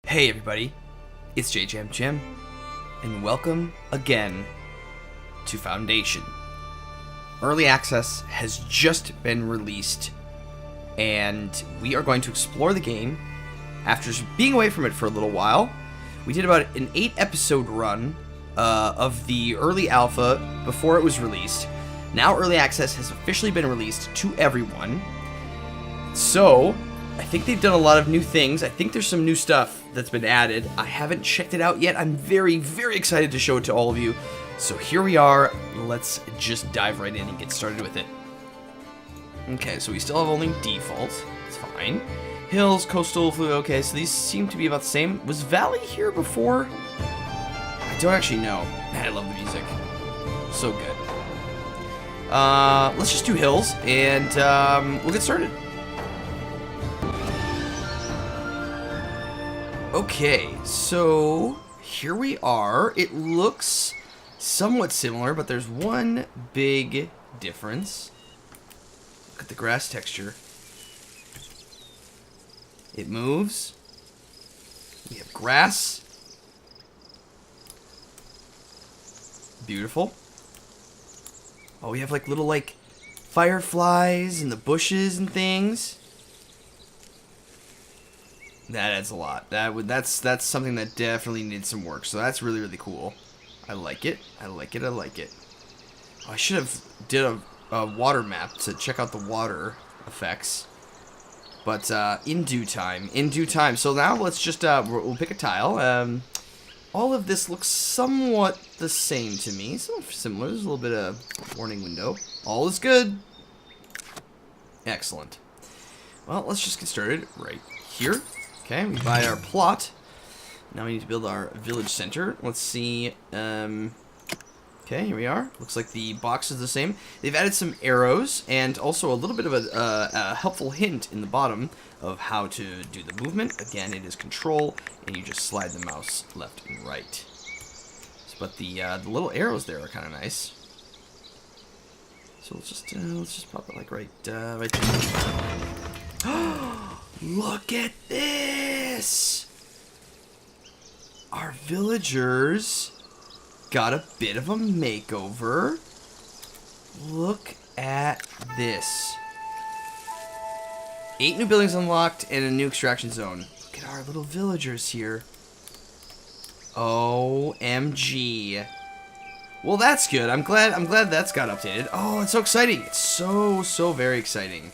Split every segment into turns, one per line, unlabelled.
Hey everybody, it's JJamJim, and welcome again to Foundation. Early Access has just been released, and we are going to explore the game after being away from it for a little while. We did about an 8-episode run of the early alpha before it was released. Now Early Access has officially been released to everyone, so I think they've done a lot of new things. I think there's some new stuff that's been added. I haven't checked it out yet. I'm very, very excited to show it to all of you. So here we are. Let's just dive right in and get started with it. Okay, so we still have only default. It's fine. Hills, coastal, fluid. Okay, so these seem to be about the same. Was Valley here before? I don't actually know. Man, I love the music. So good. Let's just do hills, and we'll get started. Okay, so here we are. It looks somewhat similar, but there's one big difference. Look at the grass texture. It moves. We have grass. Beautiful. Oh, we have like little fireflies in the bushes and things. That adds a lot. That's something that definitely needs some work. So that's really, really cool. I like it. I like it. I like it. Oh, I should have did a water map to check out the water effects. But in due time. In due time. So now let's just we'll pick a tile. All of this looks somewhat the same to me. Somewhat similar. There's a little bit of warning window. All is good. Excellent. Well, let's just get started right here. Okay, we buy our plot. Now we need to build our village center. Let's see. Okay, here we are. Looks like the box is the same. They've added some arrows and also a little bit of a helpful hint in the bottom of how to do the movement. Again, it is control, and you just slide the mouse left and right. But the little arrows there are kind of nice. So let's just pop it like right there. Look at this! Our villagers got a bit of a makeover. Look at this. 8 new buildings unlocked and a new extraction zone. Look at our little villagers here. OMG. Well, that's good. I'm glad that's got updated. Oh, it's so exciting. It's so very exciting.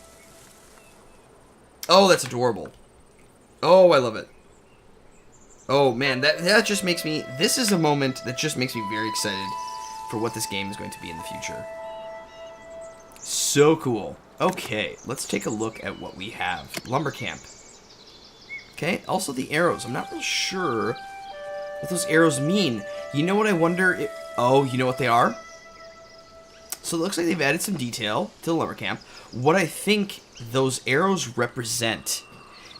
Oh, that's adorable. Oh, I love it. Oh, man, that just makes me... This is a moment that just makes me very excited for what this game is going to be in the future. So cool. Okay, let's take a look at what we have. Lumber camp. Okay, also the arrows. I'm not real sure what those arrows mean. You know what I wonder? Oh, you know what they are? So it looks like they've added some detail to the lumber camp. What I think those arrows represent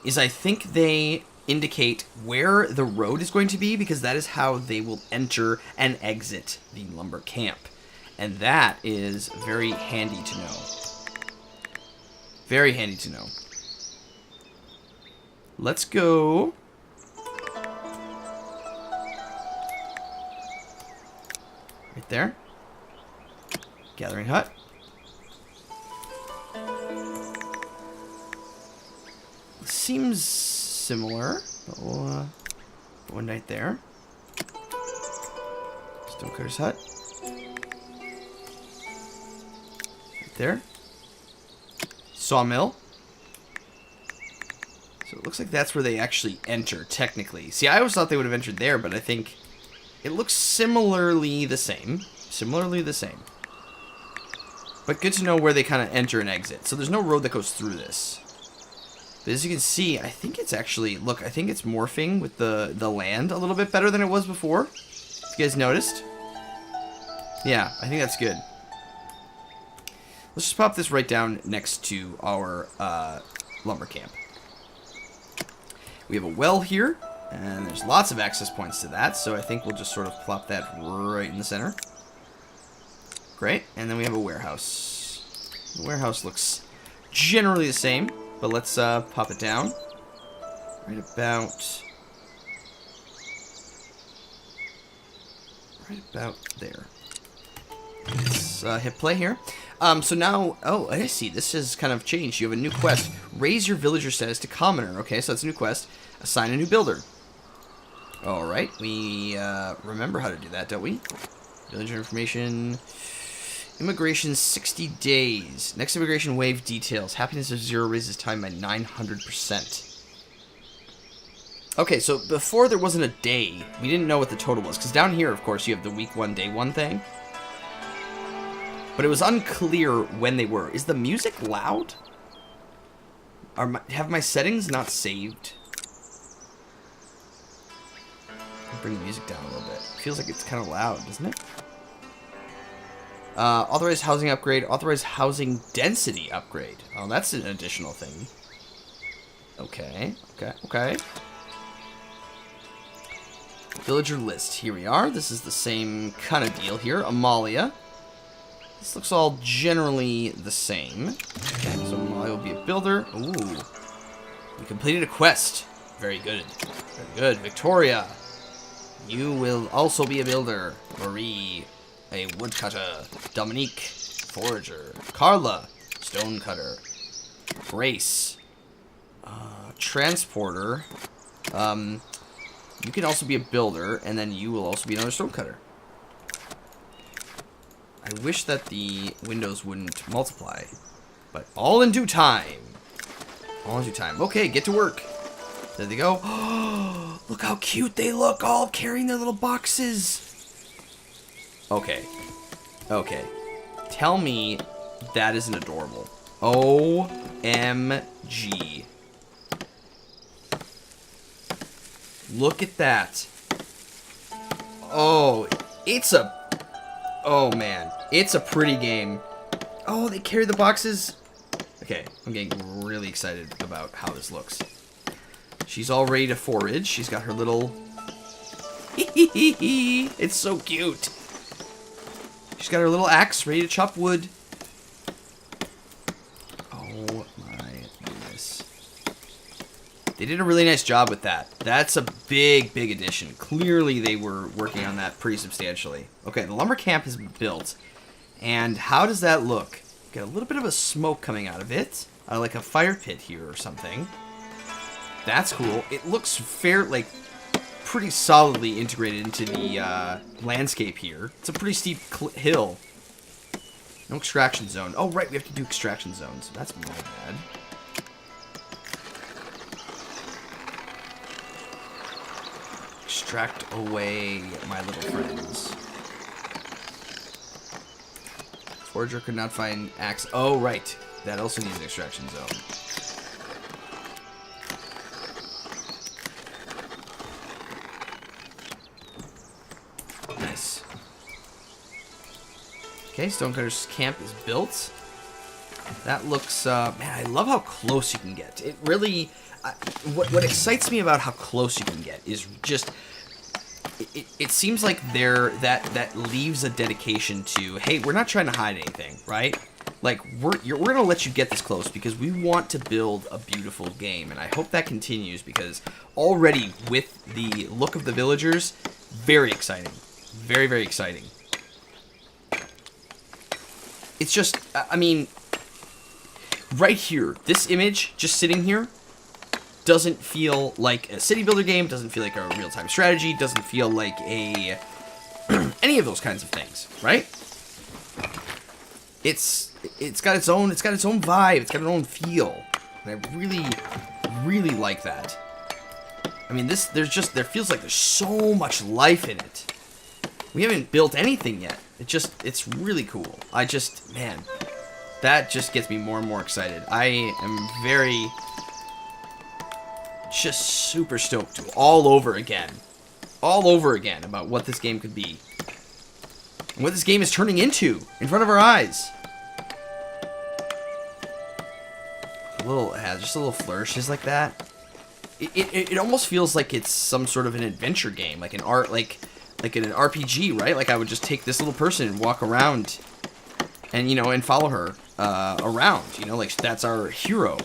is I think they indicate where the road is going to be, because that is how they will enter and exit the lumber camp. And that is very handy to know. Very handy to know. Let's go. Right there. Gathering hut. Seems similar, but we'll put one right there. Stonecutter's hut. Right there. Sawmill. So it looks like that's where they actually enter, technically. See, I always thought they would have entered there, but I think it looks similarly the same. Similarly the same. But good to know where they kind of enter and exit. So there's no road that goes through this. But as you can see, I think it's actually... Look, I think it's morphing with the land a little bit better than it was before. If you guys noticed. Yeah, I think that's good. Let's just pop this right down next to our lumber camp. We have a well here. And there's lots of access points to that. So I think we'll just sort of plop that right in the center. Great. And then we have a warehouse. The warehouse looks generally the same. But let's pop it down. Right about Right about there. Let's hit play here. So now, oh, I see. This has kind of changed. You have a new quest. Raise your villager status to commoner. Okay, so that's a new quest. Assign a new builder. All right, we remember how to do that, don't we? Villager information. Immigration 60 days. Next immigration wave details. Happiness of 0 raises time by 900%. Okay, so before there wasn't a day, we didn't know what the total was. Because down here, of course, you have the week 1, day 1 thing. But it was unclear when they were. Is the music loud? Have my settings not saved? I'll bring the music down a little bit. It feels like it's kind of loud, doesn't it? Authorized housing upgrade. Authorized housing density upgrade. Oh, that's an additional thing. Okay, okay. Villager list. Here we are. This is the same kind of deal here. Amalia. This looks all generally the same. Okay, so Amalia will be a builder. Ooh. We completed a quest. Very good. Very good. Victoria. You will also be a builder. Marie, a woodcutter. Dominique, forager. Carla, stonecutter. Grace, transporter. You can also be a builder, and then you will also be another stonecutter. I wish that the windows wouldn't multiply, but all in due time. All in due time. Okay, get to work. There they go. Oh, look how cute they look, all carrying their little boxes. Okay. Okay. Tell me that isn't adorable. OMG. Look at that. Oh, it's a... Oh, man. It's a pretty game. Oh, they carry the boxes. Okay, I'm getting really excited about how this looks. She's all ready to forage. She's got her little... It's so cute. She's got her little axe ready to chop wood. Oh, my goodness. They did a really nice job with that. That's a big, big addition. Clearly, they were working on that pretty substantially. Okay, the lumber camp has been built. And how does that look? Got a little bit of a smoke coming out of it. Like a fire pit here or something. That's cool. It looks pretty solidly integrated into the landscape here. It's a pretty steep hill. No extraction zone. Oh, right, we have to do extraction zones. That's my bad. Extract away my little friends. Forager could not find axe. Oh, right. That also needs an extraction zone. Nice. Okay, Stonecutter's camp is built. That looks, man, I love how close you can get. It really, what excites me about how close you can get is just, it seems like that leaves a dedication to, hey, we're not trying to hide anything, right? Like, we're going to let you get this close because we want to build a beautiful game. And I hope that continues because already with the look of the villagers, very exciting. Very, very exciting. It's just, I mean, right here, this image just sitting here doesn't feel like a city builder game, doesn't feel like a real-time strategy, doesn't feel like a any of those kinds of things, right? It's got its own vibe, it's got its own feel. And I really, really like that. I mean, there feels like there's so much life in it. We haven't built anything yet. It's really cool. Man, that just gets me more and more excited. I am just super stoked all over again about what this game could be. And what this game is turning into in front of our eyes. Just a little flourishes like that. It almost feels like it's some sort of an adventure game, like an RPG, right? Like I would just take this little person and walk around and, and follow her around, like that's our hero.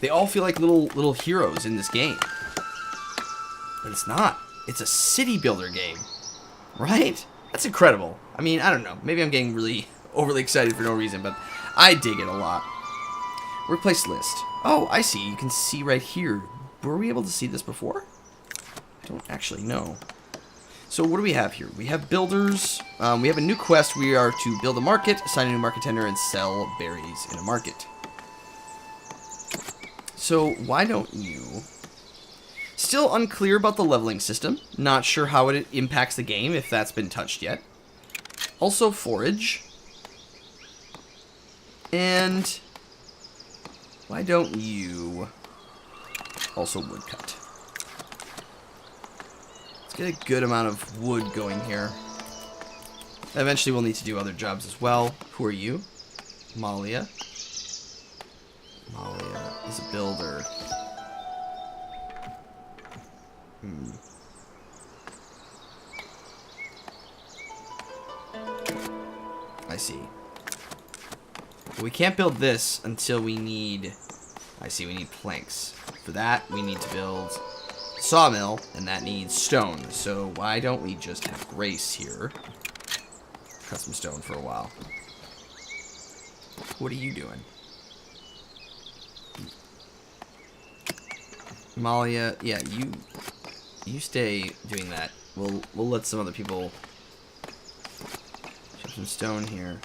They all feel like little heroes in this game. But it's not. It's a city builder game. Right? That's incredible. I mean, I don't know. Maybe I'm getting really overly excited for no reason, but I dig it a lot. Workplace list. Oh, I see. You can see right here. Were we able to see this before? I don't actually know. So what do we have here? We have builders. We have a new quest. We are to build a market, assign a new market tender, and sell berries in a market. So why don't you... Still unclear about the leveling system. Not sure how it impacts the game, if that's been touched yet. Also forage. And... why don't you... also woodcut. Let's get a good amount of wood going here. Eventually we'll need to do other jobs as well. Who are you? Malia. Malia is a builder. I see. But we can't build this until we need... I see, we need planks. For that, we need to build a sawmill, and that needs stone. So why don't we just have Grace here? Cut some stone for a while. What are you doing? Malia, yeah, you stay doing that. We'll let some other people shove some stone here.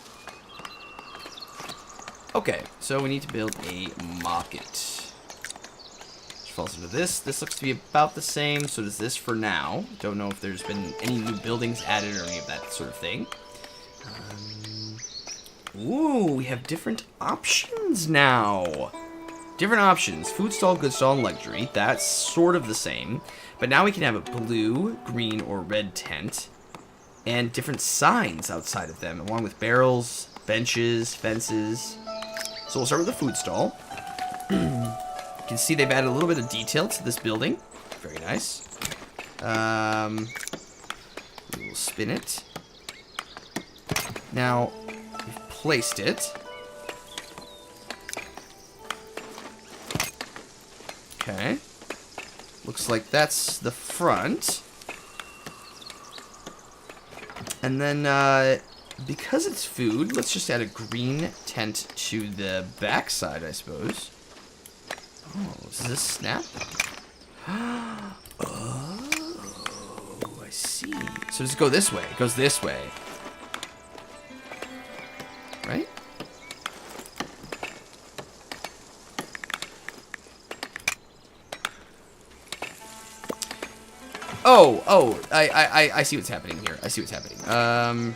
Okay, so we need to build a market. Which falls into this. This looks to be about the same, so does this for now. Don't know if there's been any new buildings added or any of that sort of thing. Ooh, we have different options now. Different options. Food stall, goods stall, and luxury. That's sort of the same. But now we can have a blue, green, or red tent. And different signs outside of them, along with barrels, benches, fences. So we'll start with the food stall. You can see they've added a little bit of detail to this building. Very nice. We will spin it. Now, we've placed it. Okay. Looks like that's the front. And then, because it's food, let's just add a green tent to the back side, I suppose. Oh, does this snap? Oh, I see. So does it go this way? It goes this way. Right? Oh, I see what's happening here. I see what's happening.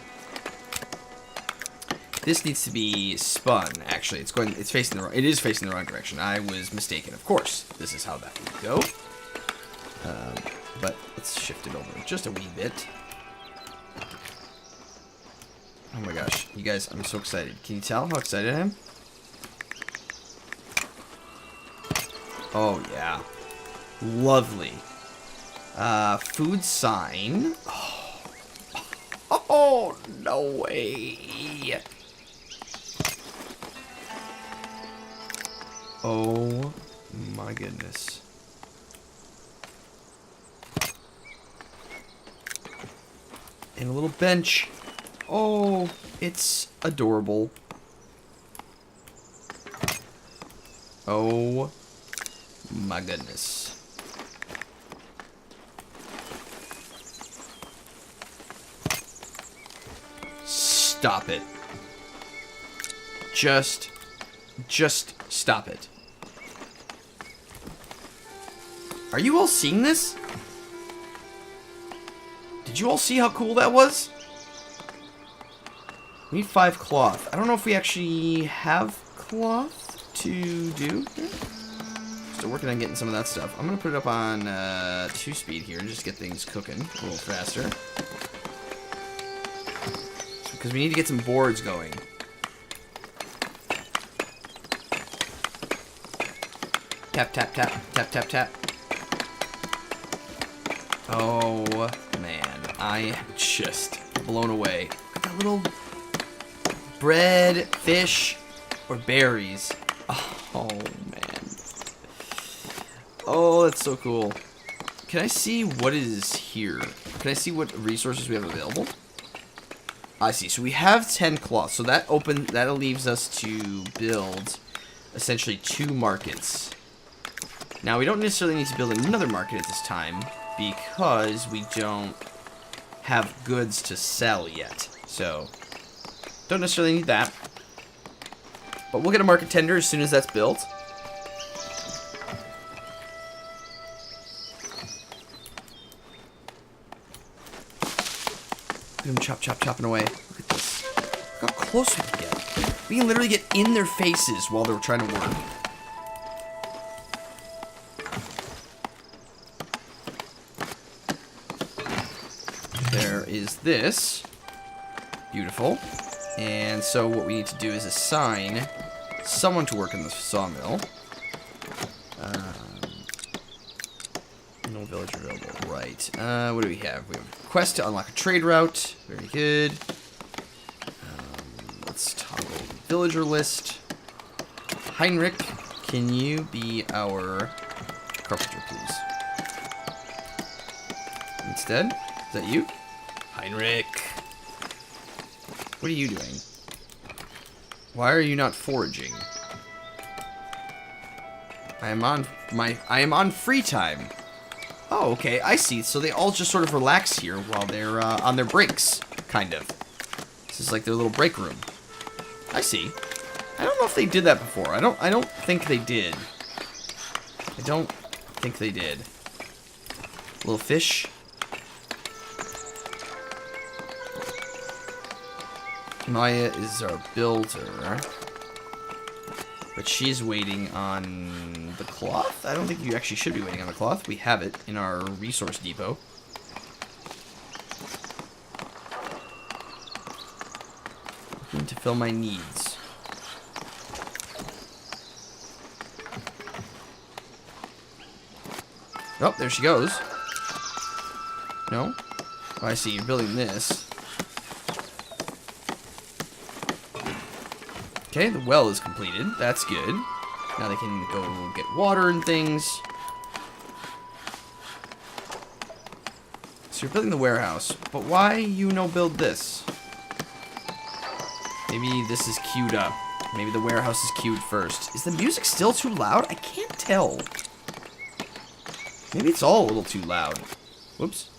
This needs to be spun, actually. It is facing the wrong direction. I was mistaken, of course. This is how that would go. But let's shift it over just a wee bit. Oh my gosh, you guys, I'm so excited. Can you tell how excited I am? Oh, yeah. Lovely. Food sign. Oh, no way. Oh, my goodness. And a little bench. Oh, it's adorable. Oh, my goodness. Stop it. Just stop it. Are you all seeing this? Did you all see how cool that was? We need 5 cloth. I don't know if we actually have cloth to do here. Still working on getting some of that stuff. I'm going to put it up on 2-speed here and just get things cooking a little faster. Because we need to get some boards going. Tap, tap, tap, tap, tap, tap. Oh, man. I am just blown away. Look at that little bread, fish, or berries. Oh, man. Oh, that's so cool. Can I see what is here? Can I see what resources we have available? I see. So we have 10 cloth. So that leaves us to build essentially 2 markets. Now we don't necessarily need to build another market at this time because we don't have goods to sell yet. So don't necessarily need that. But we'll get a market tender as soon as that's built. Chopping away. Look at this. Look how close we can get. We can literally get in their faces while they're trying to work. There is this. Beautiful. And so what we need to do is assign someone to work in the sawmill. No village available. Right. What do we have? We have a quest to unlock a trade route. Very good. Let's toggle the villager list. Heinrich, can you be our carpenter, please? Instead, is that you? Heinrich. What are you doing? Why are you not foraging? I am on free time. Oh, okay, I see. So they all just sort of relax here while they're on their breaks, kind of. This is like their little break room. I see. I don't know if they did that before. I don't think they did. I don't think they did. Little fish. Maya is our builder. But she's waiting on the cloth? I don't think you actually should be waiting on the cloth. We have it in our resource depot. Looking to fill my needs. Oh, there she goes. No? Oh, I see. You're building this. Okay, the well is completed. That's good. Now they can go get water and things. So you're building the warehouse, but why you no build this? Maybe this is queued up. Maybe the warehouse is queued first. Is the music still too loud? I can't tell. Maybe it's all a little too loud. Whoops.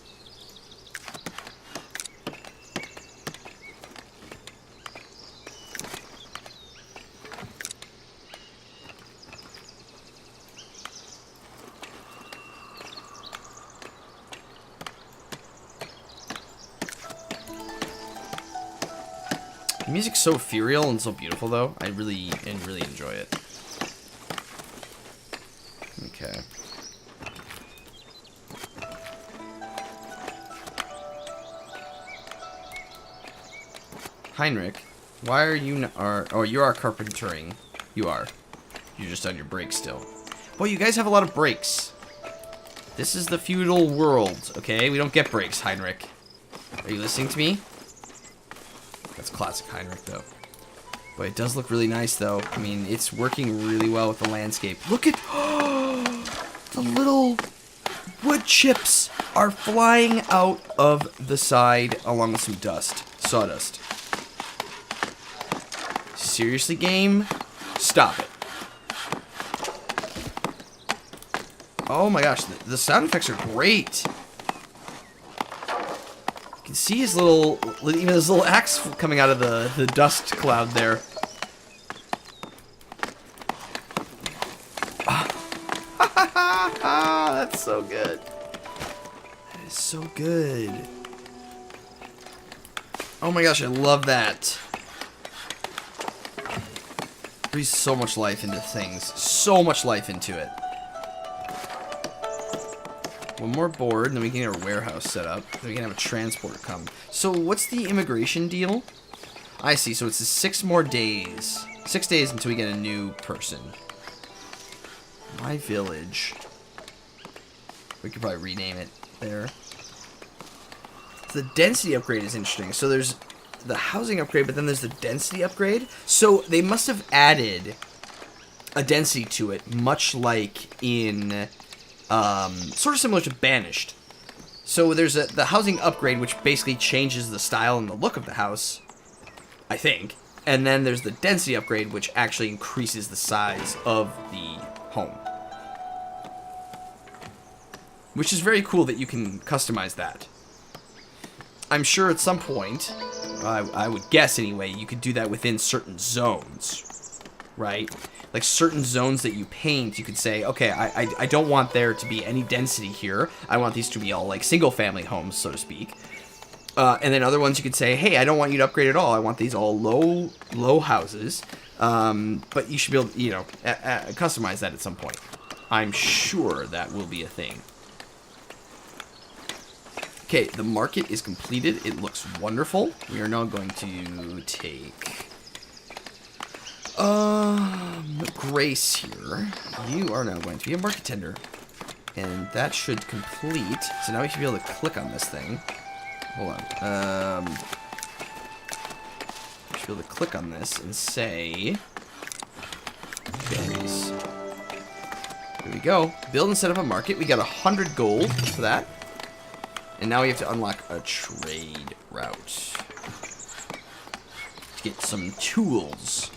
The music's so ethereal and so beautiful, though. I really enjoy it. Okay. Heinrich, why are you oh, you are carpentering. You are. You're just on your break still. Boy, you guys have a lot of breaks. This is the feudal world, okay? We don't get breaks, Heinrich. Are you listening to me? That's classic Heinrich, though. But it does look really nice, though. I mean, it's working really well with the landscape. Look at... the little wood chips are flying out of the side along with some dust. Sawdust. Seriously, game? Stop it. Oh my gosh, the sound effects are great. You can see his little, even his little axe coming out of the dust cloud there. That's so good. That is so good. Oh my gosh, I love that. Breathes so much life into things. So much life into it. One more board, and then we can get our warehouse set up. Then we can have a transporter come. So what's the immigration deal? I see, so it's 6 more days. 6 days until we get a new person. My village. We could probably rename it there. The density upgrade is interesting. So there's the housing upgrade, but then there's the density upgrade. So they must have added a density to it, much like in sort of similar to Banished. So there's the housing upgrade, which basically changes the style and the look of the house, I think. And then there's the density upgrade, which actually increases the size of the home. Which is very cool that you can customize that. I'm sure at some point, I would guess anyway, you could do that within certain zones, right? Like certain zones that you paint, you could say, okay, I don't want there to be any density here. I want these to be all like single family homes, so to speak. And then other ones you could say, hey, I don't want you to upgrade at all. I want these all low houses. But you should be able to, you know, customize that at some point. I'm sure that will be a thing. Okay, the market is completed. It looks wonderful. We are now going to take Grace here. You are now going to be a market tender. And that should complete. So now we should be able to click on this thing. Hold on. We should be able to click on this and say berries. There we go. Build and set up a market. We got 100 gold for that. And now we have to unlock a trade route to get some tools.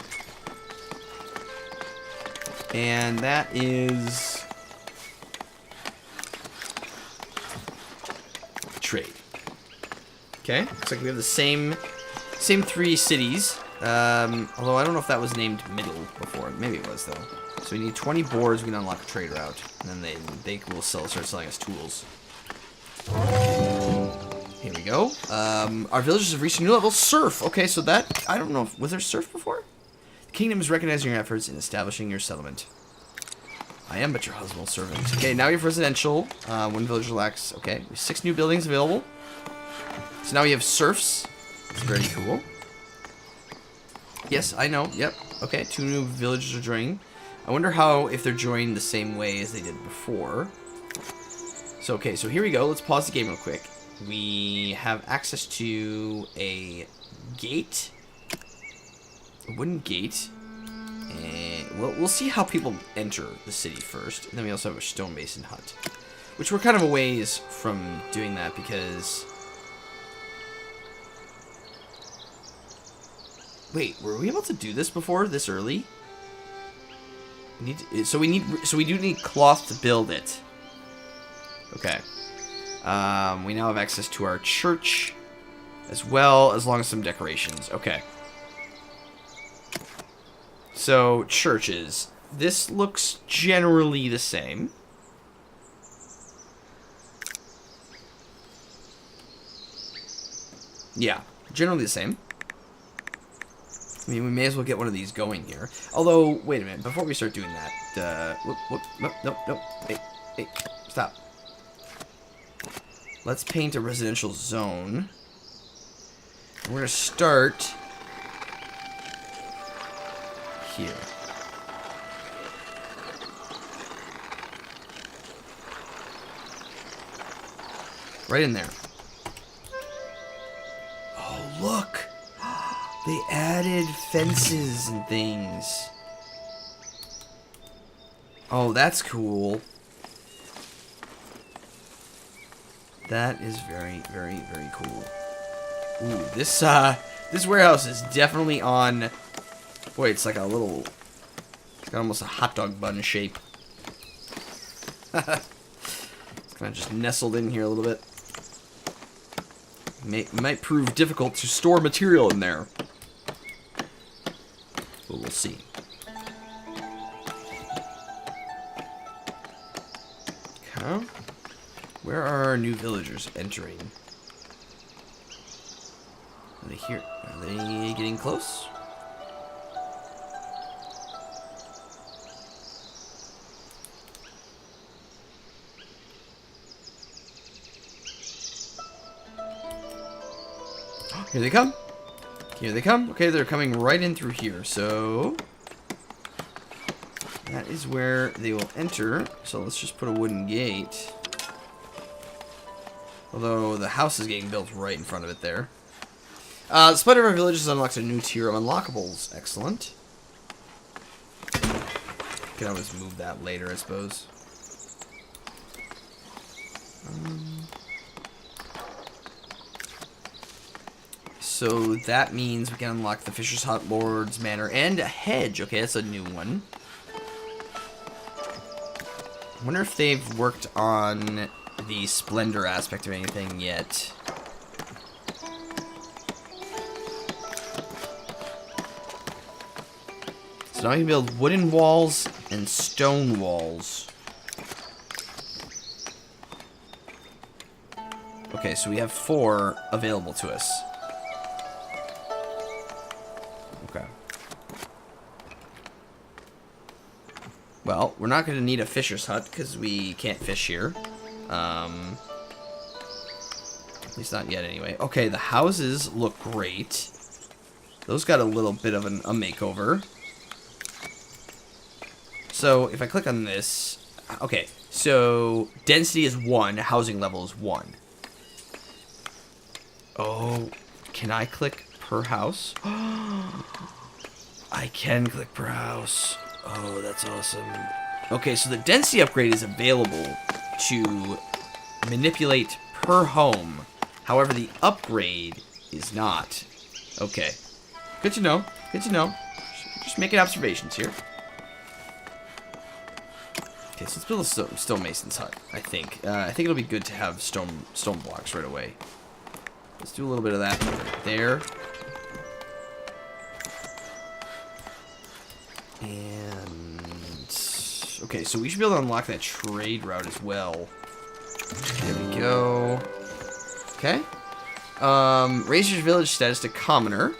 And that is trade. Okay, looks like we have the same 3 cities. Although I don't know if that was named middle before. Maybe it was though. So we need 20 boards. We can unlock a trade route, and then they will start selling us tools. Here we go. Our villagers have reached a new level. Surf. Okay, so that, I don't know, was there surf before? The kingdom is recognizing your efforts in establishing your settlement. I am but your husband's servant. Okay, now you have residential. One villager lacks. Okay, we have 6 new buildings available. So now we have serfs. It's very cool. Yes, I know. Yep. Okay, 2 new villagers are joining. I wonder how, if they're joining the same way as they did before. So, okay, so here we go. Let's pause the game real quick. We have access to a gate. A wooden gate. And we'll see how people enter the city first. And then we also have a stone basin hut. Which we're kind of a ways from doing that because... Wait, were we able to do this before, this early? So we do need cloth to build it. Okay. We now have access to our church as well, as long as some decorations. Okay. So, churches. This looks generally the same. Yeah, generally the same. I mean, we may as well get one of these going here. Although, wait a minute, before we start doing that, nope, hey, stop. Let's paint a residential zone. We're gonna start here. Right in there. Oh, look! They added fences and things. Oh, that's cool. That is very, very, very cool. Ooh, this warehouse is definitely on... Boy, it's like a little... It's got almost a hot dog bun shape. It's kind of just nestled in here a little bit. Might prove difficult to store material in there. But we'll see. Okay. Where are our new villagers entering? Are they here? Are they getting close? Here they come. Here they come. Okay, they're coming right in through here. So that is where they will enter. So let's just put a wooden gate. Although the house is getting built right in front of it there. Split of our villages unlocks a new tier of unlockables. Excellent. Can always move that later, I suppose. So that means we can unlock the Fisher's Hut, Lord's Manor, and a hedge. Okay, that's a new one. I wonder if they've worked on the Splendor aspect of anything yet. So now you can build wooden walls and stone walls. Okay, so we have 4 available to us. Okay. Well, we're not going to need a fisher's hut because we can't fish here. At least not yet anyway. Okay, the houses look great. Those got a little bit of a makeover. So, if I click on this... Okay, so density is 1, housing level is 1. Oh, can I click per house? I can click per house. Oh, that's awesome. Okay, so the density upgrade is available to manipulate per home. However, the upgrade is not. Okay. Good to know. Good to know. Just making observations here. Okay, so let's build a stonemason's hut, I think. I think it'll be good to have stone blocks right away. Let's do a little bit of that right there. And... okay, so we should be able to unlock that trade route as well. There we go. Okay. Raise your village status to commoner.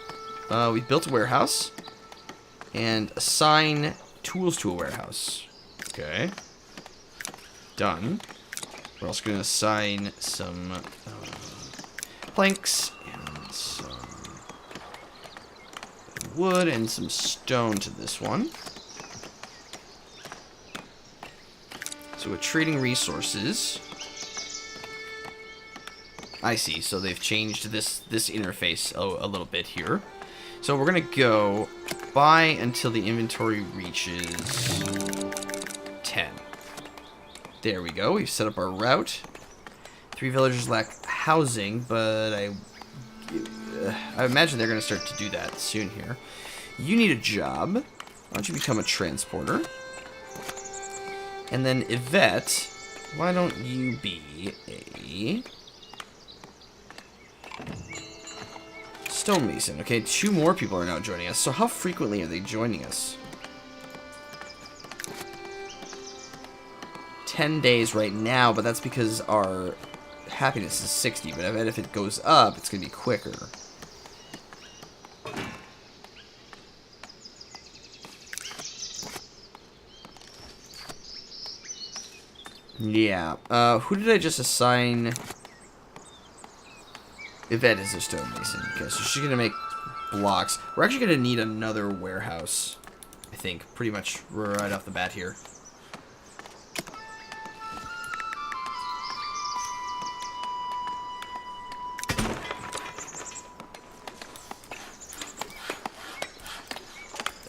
We built a warehouse. And assign tools to a warehouse. Okay. Done. We're also going to assign some planks and some wood and some stone to this one. So we're trading resources. I see. So they've changed this interface a little bit here. So we're going to go buy until the inventory reaches 10. There we go. We've set up our route. 3 villagers lack housing, but I imagine they're going to start to do that soon here. You need a job. Why don't you become a transporter? And then Yvette, why don't you be a stonemason? Okay, 2 more people are now joining us. So how frequently are they joining us? 10 days right now, but that's because our happiness is 60. But I bet if it goes up, it's going to be quicker. Yeah. Who did I just assign? Yvette is a stonemason. Okay, so she's going to make blocks. We're actually going to need another warehouse, I think, pretty much right off the bat here.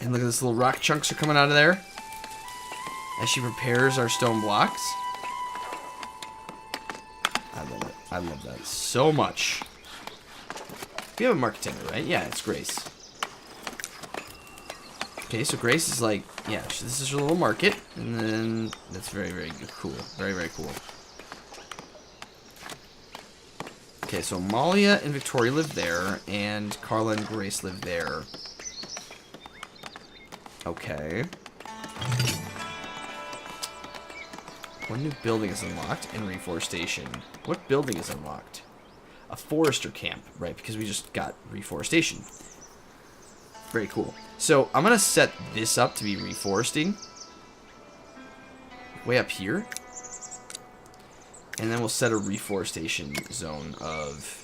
And look at this, little rock chunks are coming out of there as she prepares our stone blocks. I love it. I love that so much. We have a market tender, right? Yeah, it's Grace. Okay, so Grace is like, yeah, this is her little market. And then that's very, very cool. Very, very cool. Okay, so Amalia and Victoria live there, and Carla and Grace live there. Okay. One new building is unlocked, and reforestation. What building is unlocked? A forester camp, right? Because we just got reforestation. Very cool. So I'm gonna set this up to be reforesting. Way up here. And then we'll set a reforestation zone of...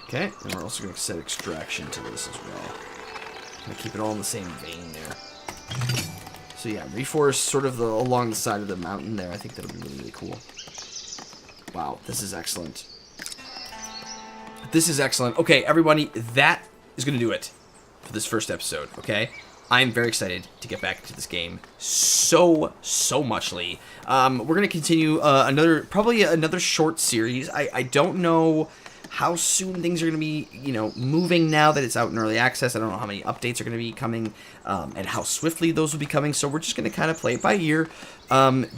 okay, and we're also going to set extraction to this as well. Going to keep it all in the same vein there. So yeah, reforest sort of along the side of the mountain there. I think that'll be really, really cool. Wow, this is excellent. This is excellent. Okay, everybody, that is going to do it for this first episode, okay? I'm very excited to get back into this game so muchly. We're going to continue probably another short series. I don't know how soon things are going to be, moving now that it's out in early access. I don't know how many updates are going to be coming, and how swiftly those will be coming. So we're just going to kind of play it by ear,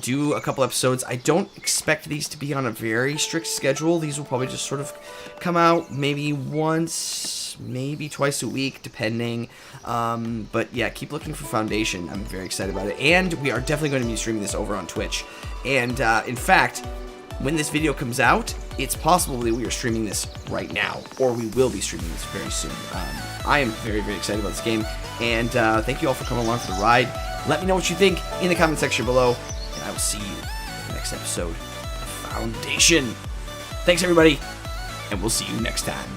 do a couple episodes. I don't expect these to be on a very strict schedule. These will probably just sort of come out maybe once, maybe twice a week, depending. But yeah, keep looking for Foundation. I'm very excited about it. And we are definitely going to be streaming this over on Twitch. And in fact, when this video comes out, it's possible that we are streaming this right now, or we will be streaming this very soon. I am very excited about this game, and thank you all for coming along for the ride. Let me know what you think in the comment section below, and I will see you in the next episode of Foundation. Thanks, everybody, and we'll see you next time.